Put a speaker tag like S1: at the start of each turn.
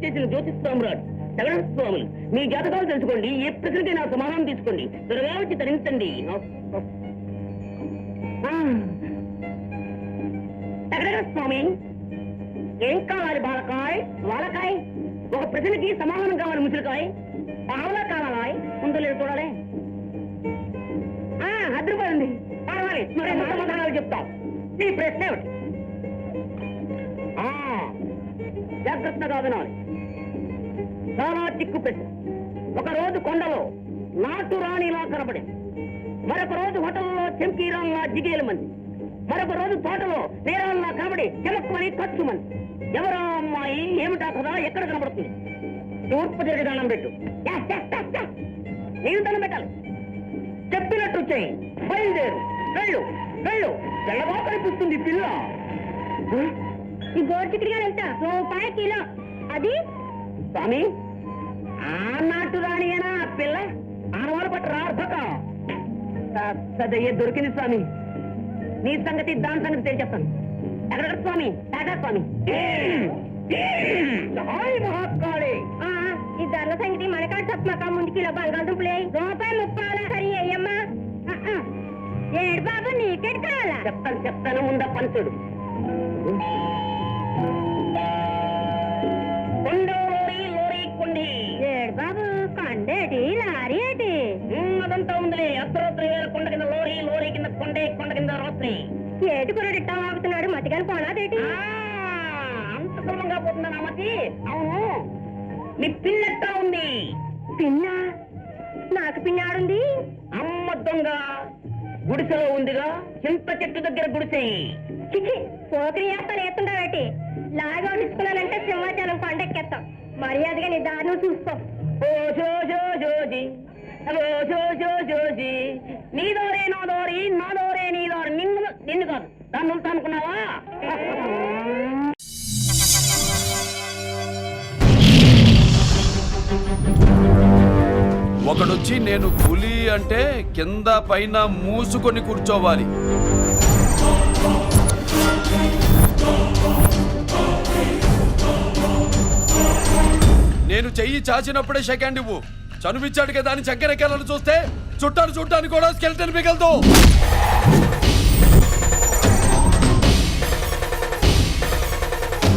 S1: చేసిన జ్యోతిష్ సామ్రాట్ జగన్ స్వాములు మీ జాతకాలు తెలుసుకోండి. ఏ ప్రశ్నకి నా సమాధానం తీసుకోండి. త్వరగా వచ్చి తరించండి. స్వామి ఏం కావాలి? బాలకాయ్ వాలకాయ్. ఒక ప్రశ్నకి సమాధానం కావాలి. ముసలికాయ్ పావులా కావాలా? ఉందో లేదు చూడాలి. 10 రూపాయలు ఉంది. పర్వాలి, మరి సమాధానాలు చెప్తాం. నీ ప్రశ్న ఏమిటి? జాగ్రత్తగా వినాలి. చాలా చిక్కు ప్రశ్న. ఒక రోజు కొండలో నాటు రాణిలా కనబడింది. మరొక రోజు హోటల్లో చెంకీరాల్లా జిగేలు మంది. మరొక రోజు తోటలో నేరాల్లా కనబడి చెమక్కుమని ఖర్చు మంది. ఎవరో అమ్మాయి? ఏమిటా కదా? ఎక్కడ కనబడుతుంది? తూర్పు తిరిగి దండం పెట్టు. నేను దండం పెట్టాలి. చెప్పినట్టు చెయ్యి. బయలుదేరు. వెళ్ళు వెళ్ళు. తెల్లగా కనిపిస్తుంది పిల్ల.
S2: ఈ గోరు చిక్కుడుగా ఎంత? రూపాయి కిలో. అది
S1: స్వామి ఆ నాటు రాణియేనా ఆ పిల్ల? ఆనవాళ్ళు పట్టరా అర్భక సదయ్య దొరికింది స్వామి. నీ సంగతి దాని సంగతి తెలియచెప్తాను. ఎక్కడ స్వామి? టాటా స్వామి. మహాకాళి.
S2: ఈ ధరల సంగతి మనకాడు తప్పమాక. ముందు కిలో బంగాళదుంపలే. ₹30 హరి అయ్యమ్మా. ఏడు బాబు నీకెట్ కావాలా?
S1: చెప్తాను ముంద పంచుడు.
S2: ఏడు బాబు కొండేటి లారీ ఏటి?
S1: అదంతా ఉందిలే. అర్ధరాత్రి వేల కొండ కింద లోరీ, లోరీ కింద కొండే, కొండ కింద రాత్రి.
S2: ఏటి కుర్రాడు ఇట్టా ఆగుతున్నాడు? మతిగాని పోనాదేటి?
S1: అంత సులభంగా పోతుందా నా మతి? అవును, నీ పిల్లెట్టా ఉంది?
S2: పిన్న? నాకు పిన్నాడుంది.
S1: అమ్మ దొంగ గుడిసెలో ఉందిగా. చింత చెట్టు దగ్గర గుడిసె.
S2: చిచి, పోకిరి వేస్తాను వేస్తుంటావేటి? లాగా వండించుకున్నానంటే సింహాచలం కొండెక్కేస్తాం. మర్యాదగా నీ దారి నువ్వు చూసుకో.
S1: నీ దోరే నా దోరి, నా దోరే నీ దోరి. నిన్ను కాదు, దాన్ని ఉంటా అనుకున్నావా?
S3: ఒకడొచ్చి నేను పులి అంటే కింద పైన మూసుకొని కూర్చోవాలి. నేను చెయ్యి చాచినప్పుడే సెకండ్ ఇవ్వు. చనువిచ్చాడు కదా అని చక్కెరెక్కాలను చూస్తే చుట్టాను చూడటానికి కూడా స్కెల్టన్ మిగలదు.